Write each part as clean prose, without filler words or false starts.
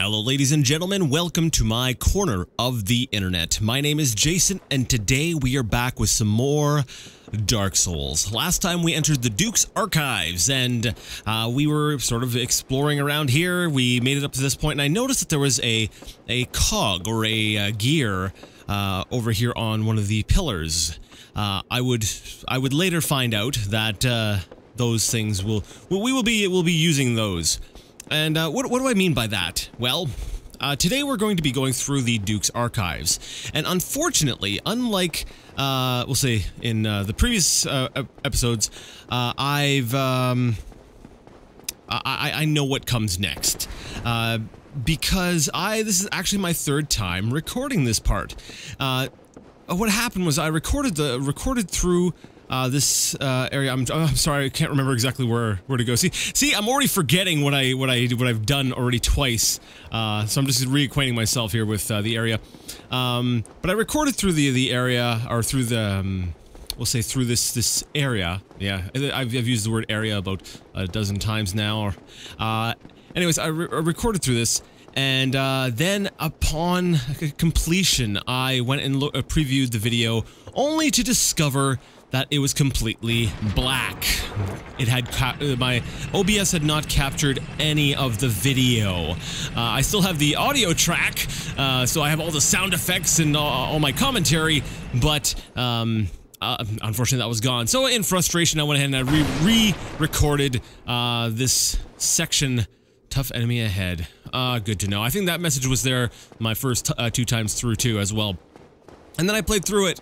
Hello ladies and gentlemen, welcome to my corner of the internet. My name is Jason and today we are back with some more Dark Souls. Last time we entered the Duke's Archives and we were sort of exploring around here. We made it up to this point and I noticed that there was a cog or a gear over here on one of the pillars. I would later find out that those things we'll be using those. And what do I mean by that? Well, today we're going to be going through the Duke's Archives, and unfortunately, unlike we'll say in the previous episodes, I know what comes next because this is actually my third time recording this part. What happened was I recorded through this area. I'm sorry, I can't remember exactly where to go. See, I'm already forgetting what I've done already twice. So I'm just reacquainting myself here with the area. But I recorded through the area, or through the we'll say through this area. Yeah, I've used the word area about a dozen times now. Anyways, I recorded through this. And then upon completion, I went and previewed the video, only to discover that it was completely black. It had my OBS had not captured any of the video. I still have the audio track, so I have all the sound effects and all my commentary, but unfortunately that was gone. So in frustration, I went ahead and I re-recorded this section. Tough enemy ahead. Good to know. I think that message was there my first two times through too as well. And then I played through it,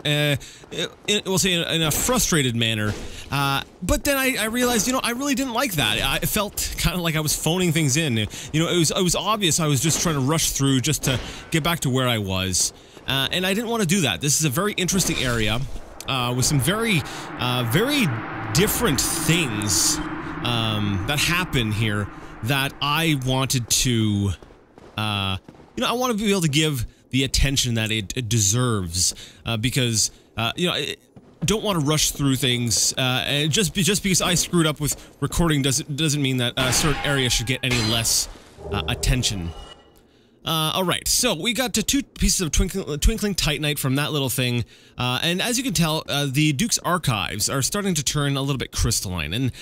we'll say in a frustrated manner, but then I realized, I really didn't like that. It felt kind of like I was phoning things in. It was obvious I was just trying to rush through just to get back to where I was, and I didn't want to do that. This is a very interesting area, with some very different things, that happen here that I wanted to, I want to be able to give the attention that it deserves, because I don't want to rush through things. And just because I screwed up with recording doesn't mean that a certain area should get any less attention. All right, so we got to 2 pieces of twinkling titanite from that little thing, and as you can tell, the Duke's Archives are starting to turn a little bit crystalline, and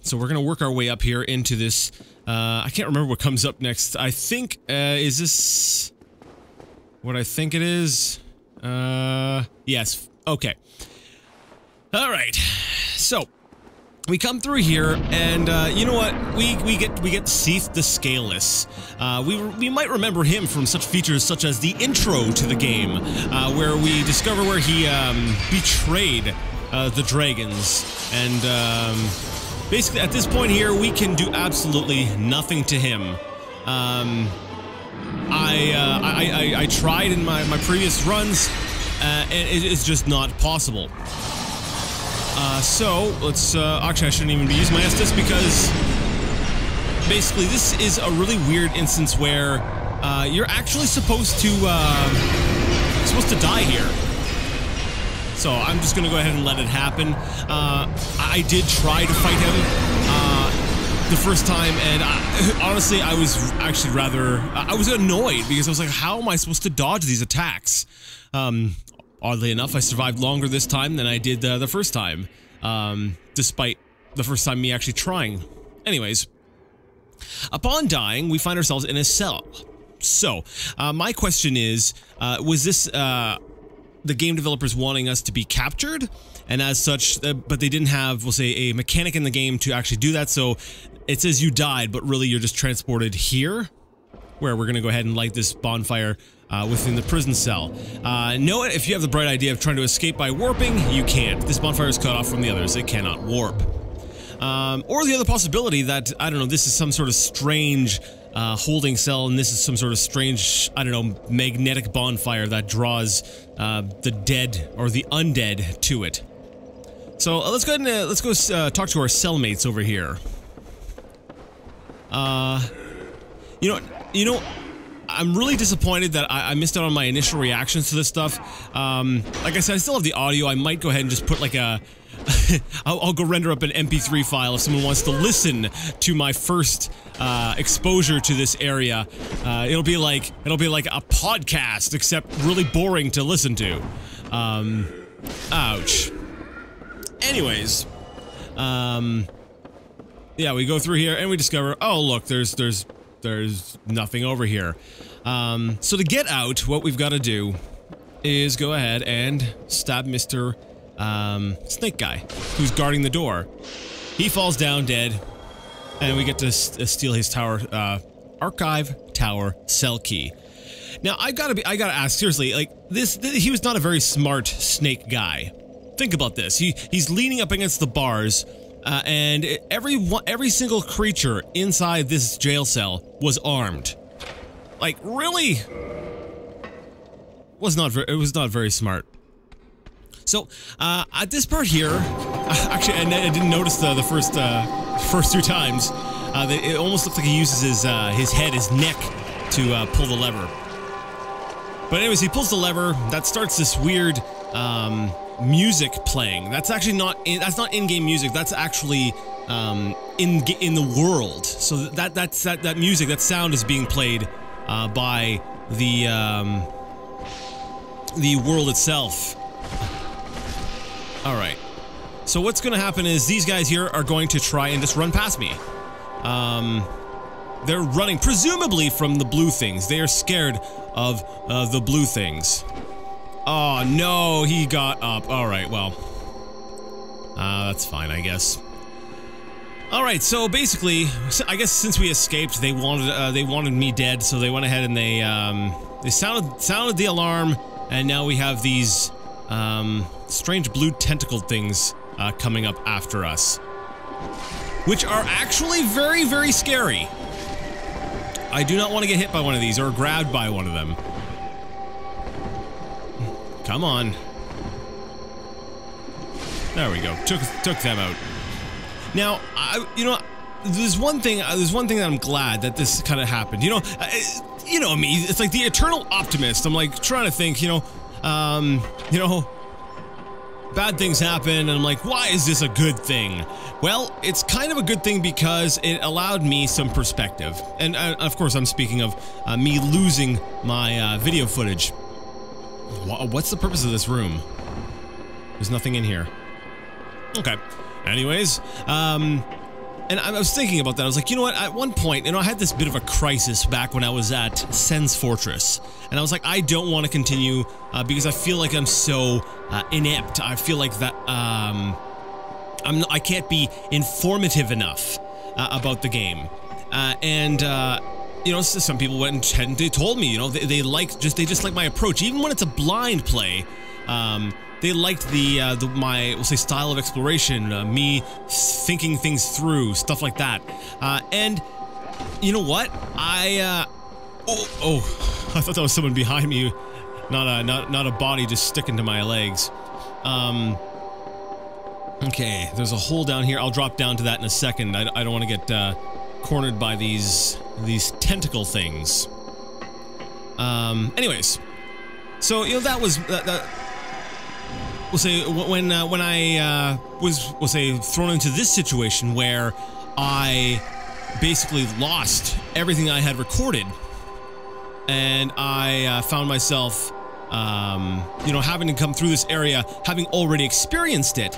so we're gonna work our way up here into this. I can't remember what comes up next. I think is this what I think it is? Yes. Okay. All right. So we come through here, and you know what? We get Seath the Scaleless. We might remember him from such features such as the intro to the game, where we discover where he betrayed the dragons, and basically at this point here we can do absolutely nothing to him. I tried in my previous runs, and it is just not possible. So let's actually I shouldn't even be using my Estus, because basically this is a really weird instance where you're actually supposed to die here. So I'm just gonna go ahead and let it happen. I did try to fight him the first time, and honestly, I was actually I was annoyed, because I was like, how am I supposed to dodge these attacks? Oddly enough, I survived longer this time than I did the first time, despite the first time me actually trying. Anyways, upon dying, we find ourselves in a cell. So, my question is, was this the game developers wanting us to be captured, and as such, but they didn't have, we'll say, a mechanic in the game to actually do that, so it says you died, but really you're just transported here, where we're gonna go ahead and light this bonfire within the prison cell. Know it, if you have the bright idea of trying to escape by warping, you can't. This bonfire is cut off from the others, it cannot warp. Or the other possibility that, I don't know, this is some sort of strange holding cell, and this is some sort of strange, I don't know, magnetic bonfire that draws the dead or the undead to it. So let's go ahead and let's go talk to our cellmates over here. You know, I'm really disappointed that I missed out on my initial reactions to this stuff. Like I said, I still have the audio. I might go ahead and just put like a I'll go render up an MP3 file if someone wants to listen to my first exposure to this area. It'll be like a podcast, except really boring to listen to. Ouch. Anyways, yeah, we go through here and we discover, oh look, there's nothing over here. So to get out, what we've got to do is go ahead and stab Mr. Snake Guy, who's guarding the door. He falls down dead, and we get to steal his tower, archive tower cell key. Now, I gotta ask, seriously, like, he was not a very smart snake guy. Think about this. He's leaning up against the bars, and every single creature inside this jail cell was armed. Like, really? It was not very smart. So, at this part here, actually, I didn't notice the first 2 times. It almost looks like he uses his head, his neck, to pull the lever. But anyways, he pulls the lever. That starts this weird music playing. That's actually not in-game music. That's actually in the world. So that music, that sound is being played by the world itself. All right. So what's going to happen is these guys here are going to try and just run past me. They're running presumably from the blue things. They are scared of the blue things. Oh no, he got up. All right, well, that's fine, I guess. All right, so basically, I guess since we escaped, they wanted me dead, so they went ahead and they sounded the alarm, and now we have these strange blue tentacle things coming up after us, which are actually very, very scary. I do not want to get hit by one of these or grabbed by one of them. Come on. There we go. Took them out. Now, you know, there's one thing that I'm glad that this kind of happened. You know me. It's like the eternal optimist. I'm like trying to think. You know, bad things happen, and I'm like, why is this a good thing? Well, it's kind of a good thing because it allowed me some perspective. And of course, I'm speaking of me losing my video footage. What's the purpose of this room? There's nothing in here. Okay. Anyways, and I was thinking about that. I was like, you know what? At one point, I had this bit of a crisis back when I was at Sen's Fortress. And I was like, I don't want to continue because I feel like I'm so inept. I feel like that I can't be informative enough about the game. You know, some people went and they told me, you know, they just like my approach, even when it's a blind play. They liked my, we'll say, style of exploration, me thinking things through, stuff like that. And you know what? I thought that was someone behind me, not a body just sticking to my legs. Okay, there's a hole down here. I'll drop down to that in a second. I don't want to get cornered by these tentacle things. Anyways, so you know that was that. We'll say when I was, we'll say, thrown into this situation where I basically lost everything I had recorded, and I found myself, you know, having to come through this area, having already experienced it.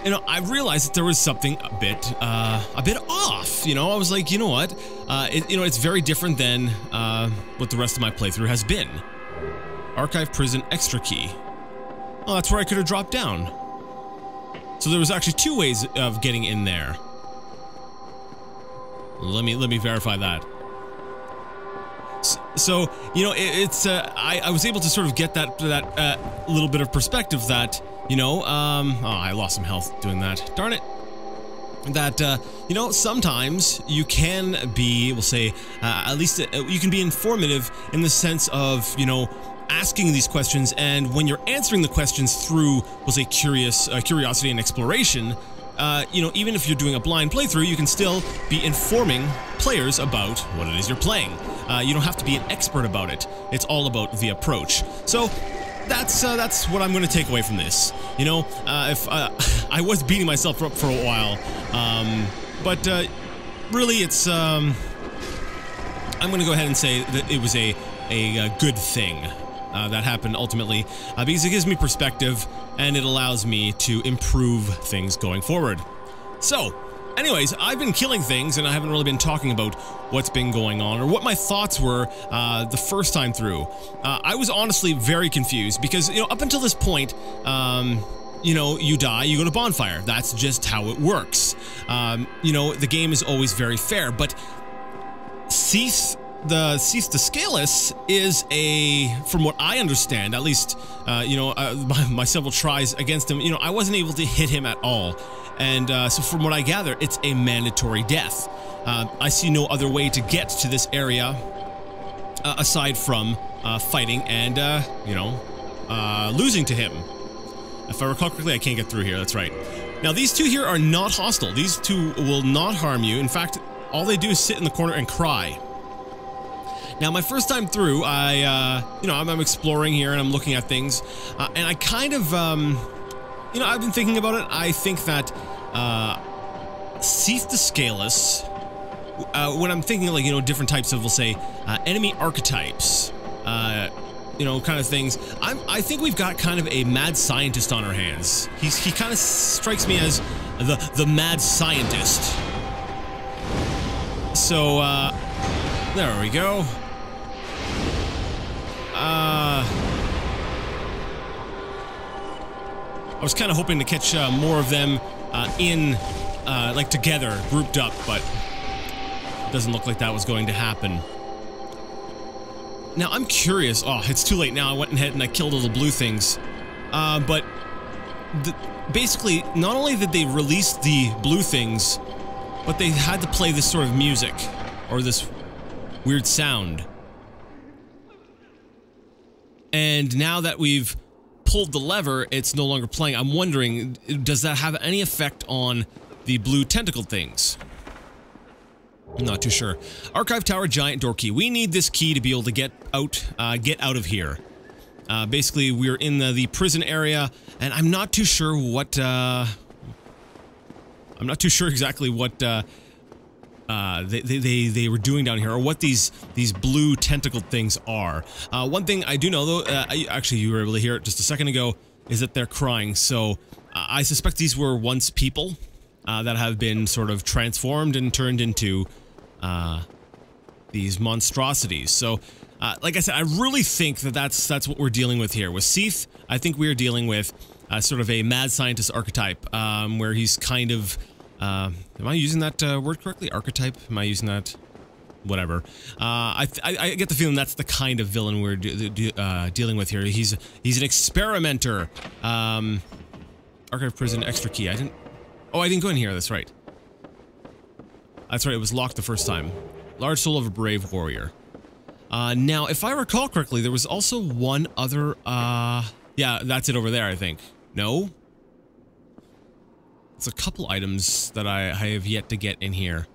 You know, I realized that there was something a bit off. You know, I was like, you know what, you know, it's very different than what the rest of my playthrough has been. Archive Prison Extra Key. Oh, that's where I could have dropped down. So there was actually 2 ways of getting in there. Let me verify that. So you know, I was able to sort of get that little bit of perspective that, you know, oh, I lost some health doing that. Darn it. That, you know, sometimes you can be, we'll say, at least you can be informative in the sense of, you know, asking these questions, and when you're answering the questions through, we'll say, curiosity and exploration, you know, even if you're doing a blind playthrough, you can still be informing players about what it is you're playing. You don't have to be an expert about it. It's all about the approach. So that's what I'm going to take away from this. You know, if I was beating myself up for a while, but really, it's I'm going to go ahead and say that it was a good thing that happened ultimately, because it gives me perspective and it allows me to improve things going forward. So, anyways, I've been killing things and I haven't really been talking about what's been going on or what my thoughts were the first time through. I was honestly very confused because, you know, up until this point, you know, you die, you go to bonfire. That's just how it works. You know, the game is always very fair, but Seath the Scaleless is from what I understand, at least, you know, my several tries against him, you know, I wasn't able to hit him at all. And so from what I gather, it's a mandatory death. I see no other way to get to this area aside from fighting and, you know, losing to him. If I recall correctly, I can't get through here. That's right. Now, these two here are not hostile. These two will not harm you. In fact, all they do is sit in the corner and cry. Now, my first time through, you know, I'm exploring here and I'm looking at things, and I kind of, you know, I've been thinking about it. I think that Seath the Scaleless, when I'm thinking like, you know, different types of, we'll say, enemy archetypes, you know, kind of things, I think we've got kind of a mad scientist on our hands. He kind of strikes me as the mad scientist. So, there we go. I was kind of hoping to catch more of them like together, grouped up, but it doesn't look like that was going to happen. Now, I'm curious. Oh, it's too late now. I went ahead and I killed all the blue things. But basically, not only did they release the blue things, but they had to play this sort of music, or this weird sound. And now that we've pulled the lever, it's no longer playing. I'm wondering, does that have any effect on the blue tentacle things? I'm not too sure. Archive Tower, giant door key. We need this key to be able to get out of here. Basically, we're in the prison area, and I'm not too sure what, I'm not too sure exactly what, they were doing down here, or what these blue tentacled things are. One thing I do know, though, actually you were able to hear it just a second ago, is that they're crying. So I suspect these were once people that have been sort of transformed and turned into these monstrosities. So like I said, I really think that that's what we're dealing with here. With Seath, I think we are dealing with sort of a mad scientist archetype, where he's kind of am I using that word correctly? Archetype? Am I using that? Whatever. I get the feeling that's the kind of villain we're dealing with here. He's an experimenter. Archive prison extra key. I didn't go in here. That's right. That's right. It was locked the first time. Large soul of a brave warrior. Now, if I recall correctly, there was also one other. Yeah, that's it over there. I think. No. It's a couple items that I have yet to get in here.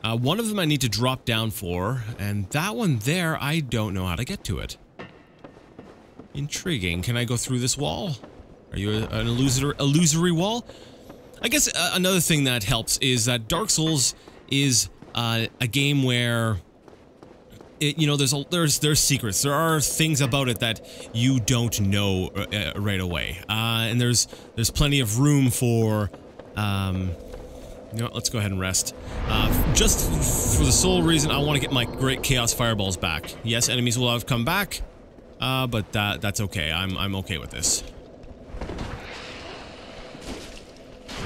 One of them I need to drop down for, and that one there, I don't know how to get to it. Intriguing. Can I go through this wall? Are you an illusory wall? I guess another thing that helps is that Dark Souls is a game where, you know, there's secrets. There are things about it that you don't know right away, and there's plenty of room for, you know, let's go ahead and rest. Just for the sole reason I want to get my great chaos fireballs back. Yes, enemies will have come back, but that's okay. I'm okay with this.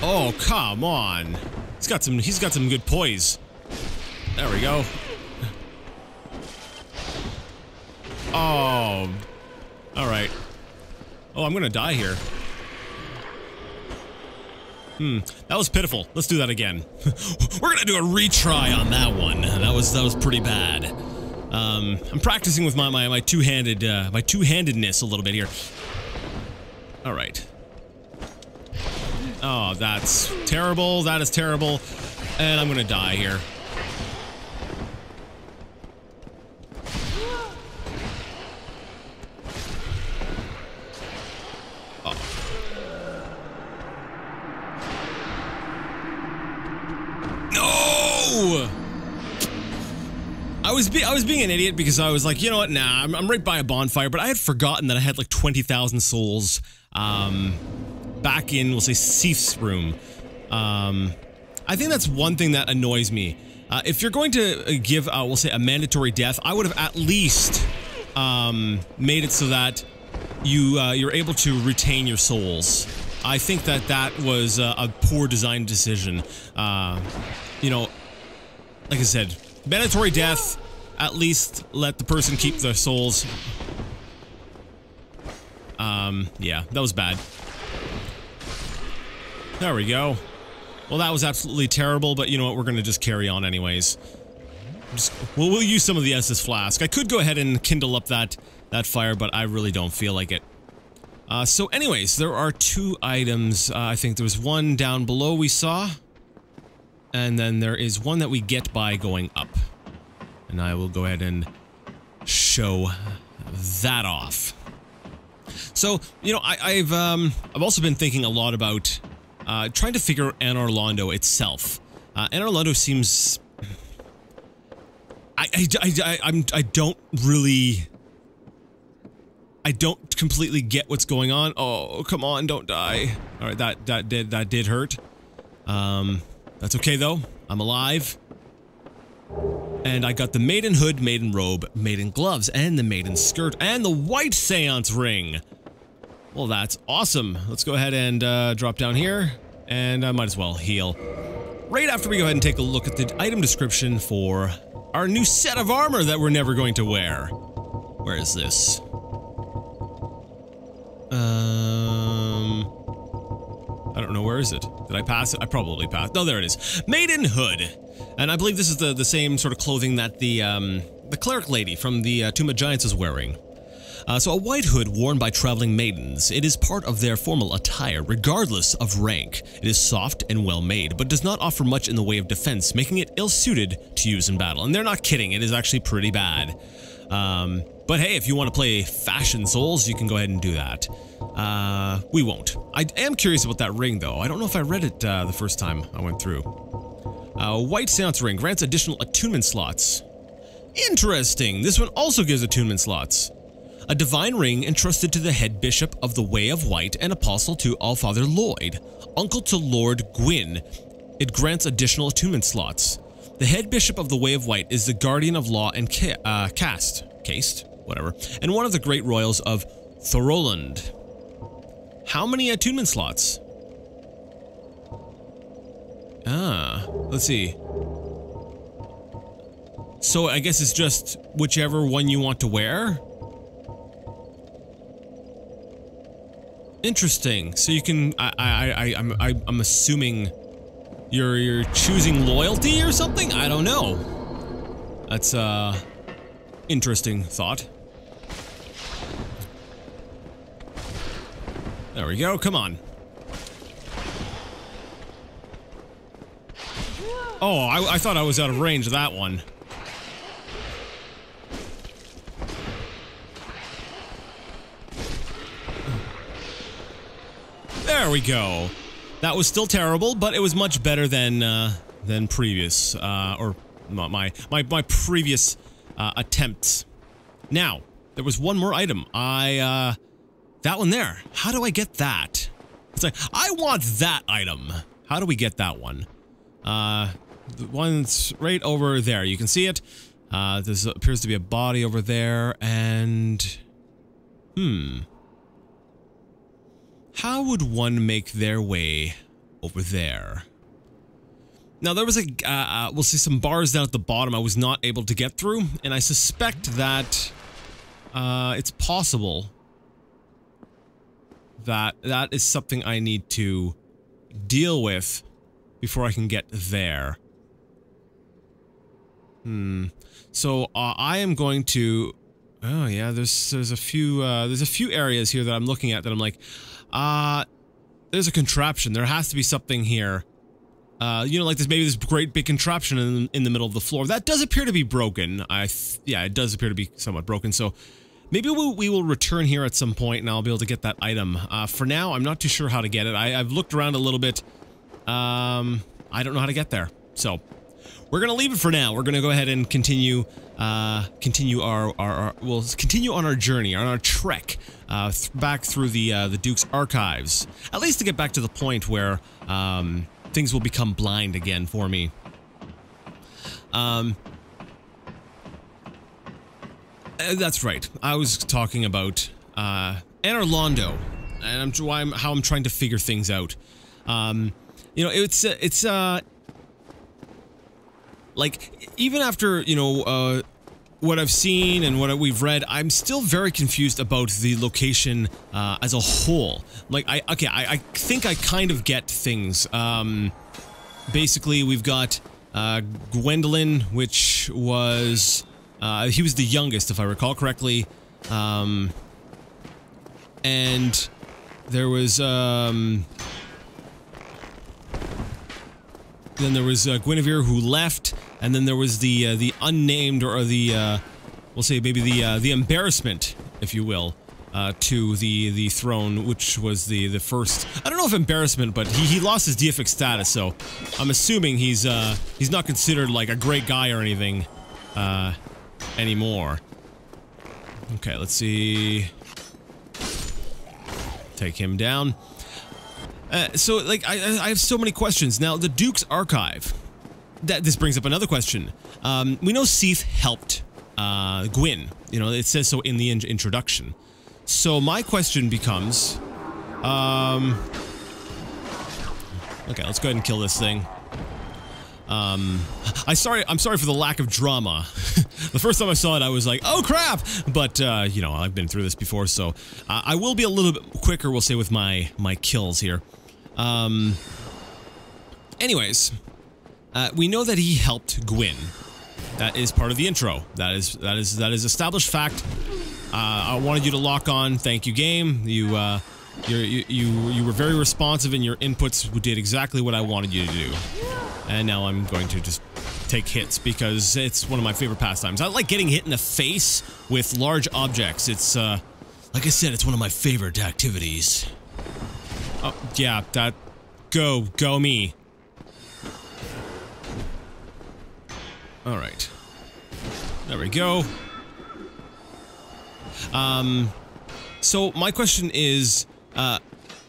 Oh, come on. He's got some good poise. There we go. Oh. All right. Oh, I'm going to die here. That was pitiful. Let's do that again. We're going to do a retry on that one. That was pretty bad. I'm practicing with my two-handedness a little bit here. All right. Oh, that's terrible. That is terrible. And I'm going to die here. I was being an idiot because I was like, you know what, nah, I'm right by a bonfire, but I had forgotten that I had like 20,000 souls, back in, we'll say, Seif's room. I think that's one thing that annoys me. If you're going to give, we'll say, a mandatory death, I would have at least, made it so that you're able to retain your souls. I think that that was a poor design decision. You know, like I said, mandatory death, at least let the person keep their souls. Yeah, that was bad. There we go. Well, that was absolutely terrible, but you know what, we're gonna just carry on anyways. We'll use some of the Estus flask. I could go ahead and kindle up that fire, but I really don't feel like it. So anyways, there are 2 items. I think there was one down below we saw. And then there is one that we get by going up. And I will go ahead and show that off. So, you know, I've also been thinking a lot about trying to figure out Anor Londo itself. Anor Londo seems... I don't really... I don't completely get what's going on. Oh, come on, don't die. Alright, that did hurt. That's okay though. I'm alive. And I got the maiden hood, maiden robe, maiden gloves, and the maiden skirt, and the white seance ring. Well, that's awesome. Let's go ahead and drop down here, and I might as well heal. Right after we go ahead and take a look at the item description for our new set of armor that we're never going to wear. Where is this? I don't know, where is it? Did I pass it? I probably passed. No, there it is. Maiden Hood. And I believe this is the same sort of clothing that the cleric lady from the Tomb of Giants is wearing. So a white hood worn by traveling maidens. It is part of their formal attire, regardless of rank. It is soft and well made, but does not offer much in the way of defense, making it ill-suited to use in battle. And they're not kidding, it is actually pretty bad. But hey, if you want to play Fashion Souls, you can go ahead and do that. We won't. I am curious about that ring, though. I don't know if I read it the first time I went through. White Seance Ring grants additional attunement slots. Interesting! This one also gives attunement slots. A divine ring entrusted to the head bishop of the Way of White and apostle to Allfather Lloyd, uncle to Lord Gwyn. It grants additional attunement slots. The head bishop of the Way of White is the guardian of law and caste, whatever, and one of the great royals of Thoroland. How many attunement slots? Let's see. So I guess it's just whichever one you want to wear? Interesting. So you can, I'm assuming you're choosing loyalty or something? I don't know. That's interesting thought. There we go, come on. Oh, I thought I was out of range of that one. There we go. That was still terrible, but it was much better than previous, or my previous attempts. Now, there was one more item. That one there. How do I get that? It's like, I want that item. How do we get that one? The one's right over there. You can see it. There appears to be a body over there, and... How would one make their way over there? Now, there was we'll see some bars down at the bottom I was not able to get through, and I suspect that it's possible that that is something I need to deal with before I can get there. So I am going to. Oh yeah, there's a few areas here that I'm looking at that I'm like, there's a contraption. There has to be something here. You know, like maybe this great big contraption in the middle of the floor. That does appear to be broken. Yeah, it does appear to be somewhat broken. So maybe we will return here at some point and I'll be able to get that item. For now, I'm not too sure how to get it. I've looked around a little bit. I don't know how to get there. So we're going to leave it for now. We're going to go ahead and continue continue we'll continue on our journey, on our trek back through the Duke's archives. At least to get back to the point where things will become blind again for me. That's right. I was talking about Anor Londo, and how I'm trying to figure things out. You know, it's like, even after, you know, what I've seen and what we've read, I'm still very confused about the location as a whole. Like, I think I kind of get things. Basically, we've got Gwendolyn, which was he was the youngest, if I recall correctly, and there was then there was Guinevere, who left, and then there was the unnamed, or the we'll say maybe the embarrassment, if you will, to the throne, which was the first. I don't know if embarrassment, but he lost his deific status, so I'm assuming he's not considered like a great guy or anything anymore. Okay, let's see. Take him down. So, like, I have so many questions. Now, the Duke's Archive. This brings up another question. We know Seath helped Gwyn. You know, it says so in the introduction. So, my question becomes... okay, let's go ahead and kill this thing. I'm sorry for the lack of drama. The first time I saw it, I was like, oh crap! But, you know, I've been through this before, so I will be a little bit quicker, we'll say, with my kills here. Anyways, we know that he helped Gwyn. That is part of the intro. That is established fact. I wanted you to lock on. Thank you, game. You were very responsive, and your inputs did exactly what I wanted you to do. And now I'm going to just take hits because it's one of my favorite pastimes. I like getting hit in the face with large objects. It's, like I said, it's one of my favorite activities. Oh, yeah, that... Go me. Alright. There we go. So my question is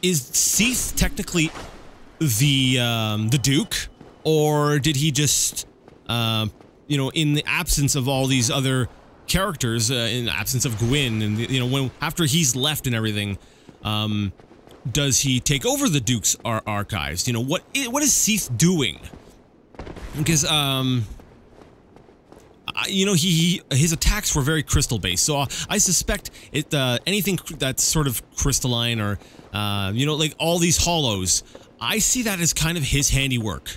Seath technically the Duke? Or did he just, you know, in the absence of all these other characters, in the absence of Gwyn, and, you know, after he's left and everything, does he take over the Duke's archives? You know, what is Seath doing? Because, you know, his attacks were very crystal-based, so I suspect anything that's sort of crystalline, or, you know, like all these hollows, I see that as kind of his handiwork.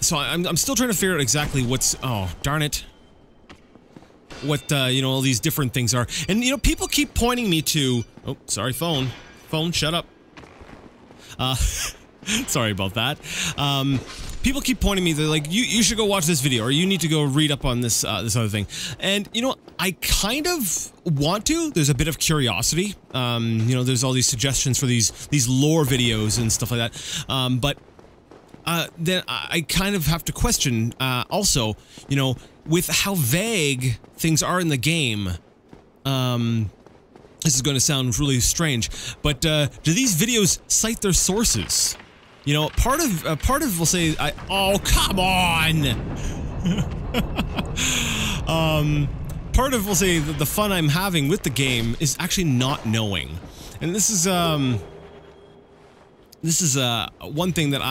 So I'm still trying to figure out exactly what's... Oh, darn it. What, you know, all these different things are. And, you know, people keep pointing me to... Oh, sorry, phone. Phone, shut up. Sorry about that. People keep pointing me, they're like, you should go watch this video, or you need to go read up on this, this other thing. And, you know, I kind of want to. There's a bit of curiosity. You know, there's all these suggestions for these lore videos and stuff like that. But then I kind of have to question, also, you know, with how vague things are in the game, this is going to sound really strange, but do these videos cite their sources? You know, part of we'll say, oh, come on! Part of, we'll say, the fun I'm having with the game is actually not knowing. And this is one thing that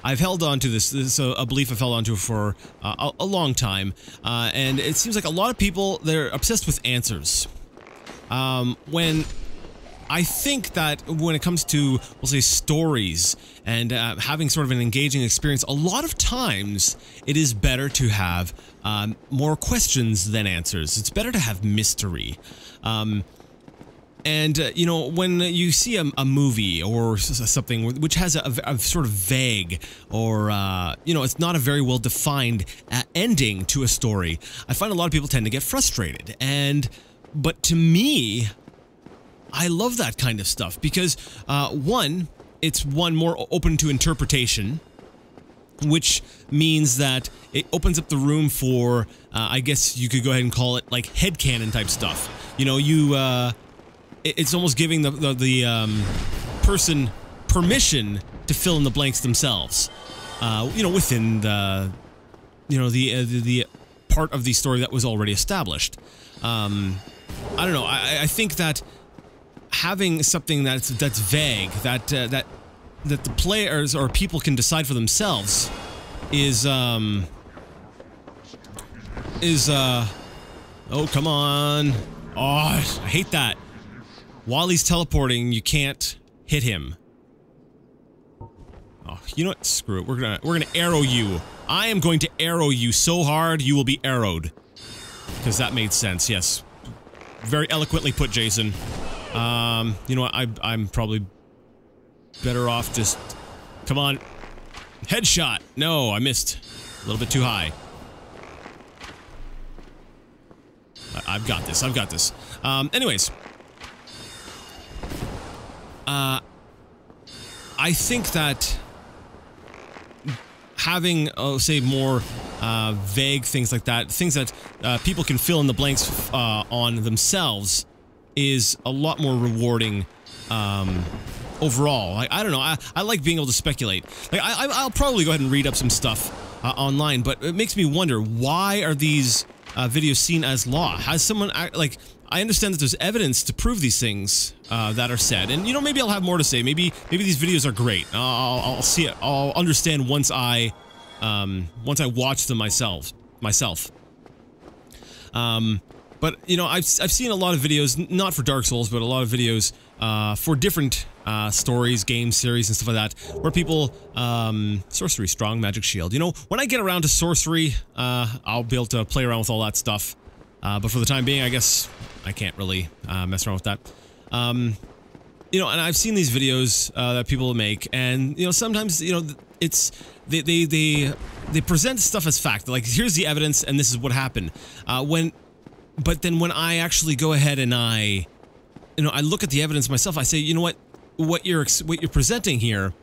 I've held on to. This is a belief I've held on to for a long time, and it seems like a lot of people, they're obsessed with answers. When I think that when it comes to, we'll say, stories and having sort of an engaging experience, a lot of times it is better to have more questions than answers. It's better to have mystery. And, you know, when you see a movie or something which has a sort of vague or, you know, it's not a very well-defined ending to a story, I find a lot of people tend to get frustrated. But to me, I love that kind of stuff because, one, it's one more open to interpretation, which means that it opens up the room for, I guess you could go ahead and call it like headcanon type stuff. You know, it's almost giving the person permission to fill in the blanks themselves. You know, within the, you know, the part of the story that was already established. I don't know. I think that having something that's vague, that the players or people can decide for themselves is oh, come on. Oh, I hate that. While he's teleporting, you can't hit him. Oh, you know what? Screw it. We're gonna arrow you. I am going to arrow you so hard you will be arrowed. Because that made sense, yes. Very eloquently put, Jason. You know what? I'm probably better off just... Come on. Headshot! No, I missed. A little bit too high. I've got this. I've got this. Anyways. I think that having, say, more vague things like that, things that people can fill in the blanks on themselves, is a lot more rewarding overall. Like, I don't know, I like being able to speculate. Like, I'll probably go ahead and read up some stuff online, but it makes me wonder, why are these videos seen as law? Has someone, like, I understand that there's evidence to prove these things that are said, and, you know, maybe I'll have more to say. Maybe these videos are great. I'll see it. I'll understand once I watch them myself. But, you know, I've seen a lot of videos, not for Dark Souls, but a lot of videos for different stories, game series, and stuff like that, where people, sorcery, strong, magic shield. You know, when I get around to sorcery, I'll be able to play around with all that stuff. But for the time being, I guess I can't really mess around with that. You know, and I've seen these videos that people make, and, you know, sometimes, you know, it's they present stuff as fact. Like, here's the evidence, and this is what happened. But then when I actually go ahead and I look at the evidence myself, I say, you know what you're presenting here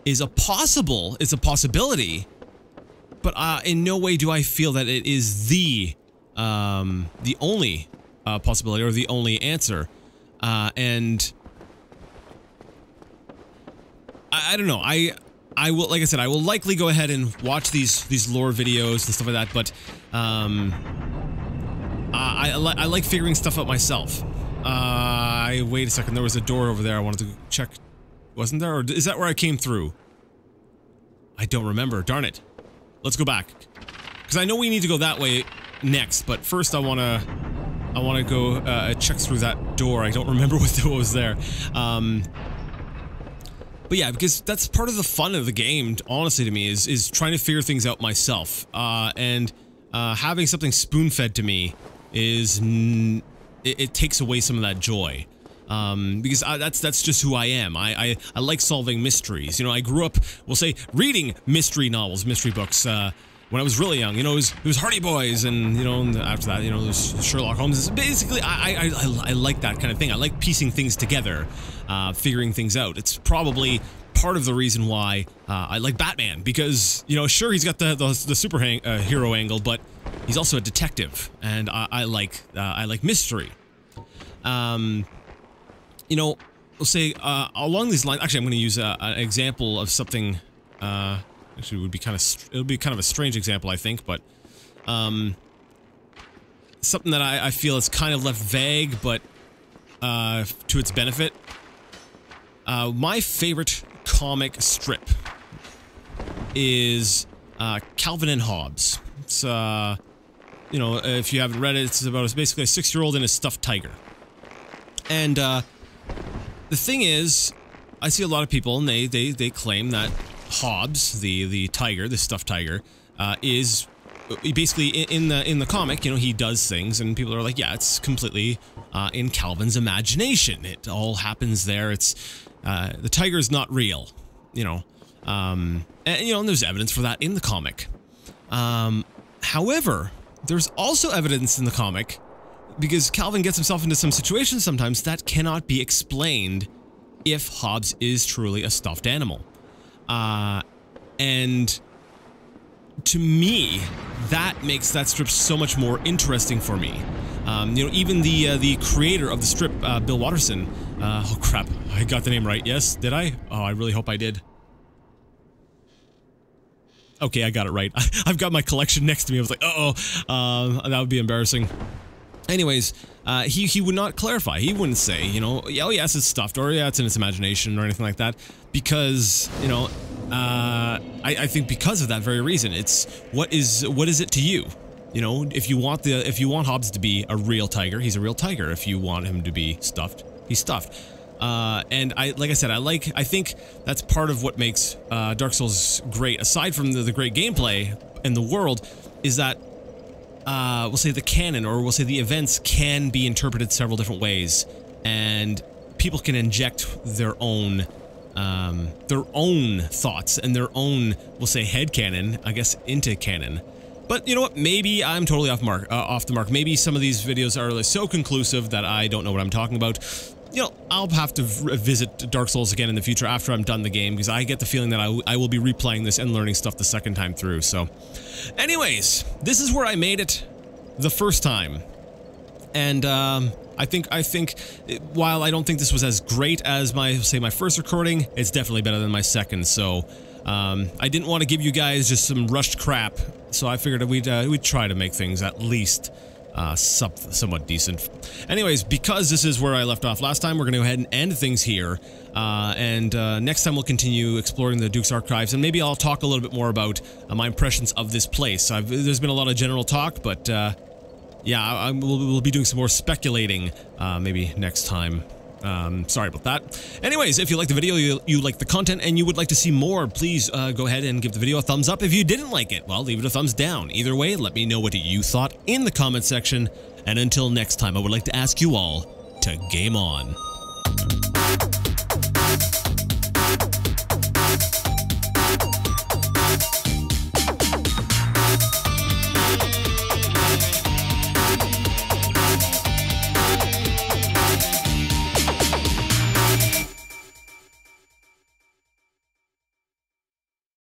is it's a possibility, but in no way do I feel that it is the only possibility or the only answer. And I don't know. I will, like I said, I will likely go ahead and watch these lore videos and stuff like that, but I like figuring stuff out myself. Wait a second, there was a door over there I wanted to check. Wasn't there? Or is that where I came through? I don't remember. Darn it. Let's go back. Because I know we need to go that way next, but first I want to go check through that door. I don't remember what was there. But yeah, because that's part of the fun of the game, honestly, to me, is trying to figure things out myself. And having something spoon-fed to me is... It takes away some of that joy. Because that's just who I am. I like solving mysteries. You know, I grew up, we'll say, reading mystery novels, mystery books, when I was really young. You know, it was Hardy Boys, and, you know, after that, you know, there's Sherlock Holmes. Basically, I like that kind of thing. I like piecing things together, figuring things out. It's probably part of the reason why I like Batman, because, you know, sure, he's got the super hero angle, but he's also a detective, and I like mystery. You know, we'll say along these lines. Actually, I'm going to use an example of something. Actually, it would be kind of a strange example, I think, but something that I feel is kind of left vague, but to its benefit. My favorite comic strip is Calvin and Hobbes. It's you know, if you haven't read it, it's about basically a 6-year-old and a stuffed tiger. And the thing is, I see a lot of people, and they claim that Hobbes, the tiger, the stuffed tiger, is basically in the comic. You know, he does things, and people are like, yeah, it's completely in Calvin's imagination. It all happens there. It's the tiger is not real. You know, and you know, and there's evidence for that in the comic. However, there's also evidence in the comic, because Calvin gets himself into some situations sometimes that cannot be explained if Hobbs is truly a stuffed animal. And to me, that makes that strip so much more interesting for me. You know, even the creator of the strip, Bill Watterson. Oh crap! I got the name right. Yes, did I? Oh, I really hope I did. Okay, I got it right. I've got my collection next to me. I was like, uh-oh, that would be embarrassing. Anyways, he would not clarify. He wouldn't say, you know, oh yes, it's stuffed, or yeah, it's in its imagination, or anything like that, because, you know, I think because of that very reason, it's what is it to you? You know, if you want Hobbs to be a real tiger, he's a real tiger. If you want him to be stuffed, he's stuffed. And like I said, I think that's part of what makes Dark Souls great, aside from the great gameplay and the world, is that we'll say the canon, or we'll say the events, can be interpreted several different ways, and people can inject their own thoughts and their own, we'll say, headcanon, I guess, into canon. But you know what? Maybe I'm totally off the mark. Maybe some of these videos are so conclusive that I don't know what I'm talking about. You know, I'll have to visit Dark Souls again in the future after I'm done the game, because I get the feeling that I will be replaying this and learning stuff the second time through. So, anyways, this is where I made it the first time, and I think while I don't think this was as great as my first recording, it's definitely better than my second. So, I didn't want to give you guys just some rushed crap, so I figured we'd try to make things at least somewhat decent. Anyways, because this is where I left off last time, we're going to go ahead and end things here. And next time we'll continue exploring the Duke's Archives, and maybe I'll talk a little bit more about my impressions of this place. There's been a lot of general talk, but yeah, we'll be doing some more speculating maybe next time. Sorry about that. Anyways, if you like the video, you like the content, and you would like to see more, please go ahead and give the video a thumbs up. If you didn't like it, well, leave it a thumbs down. Either way, let me know what you thought in the comment section. And until next time, I would like to ask you all to game on.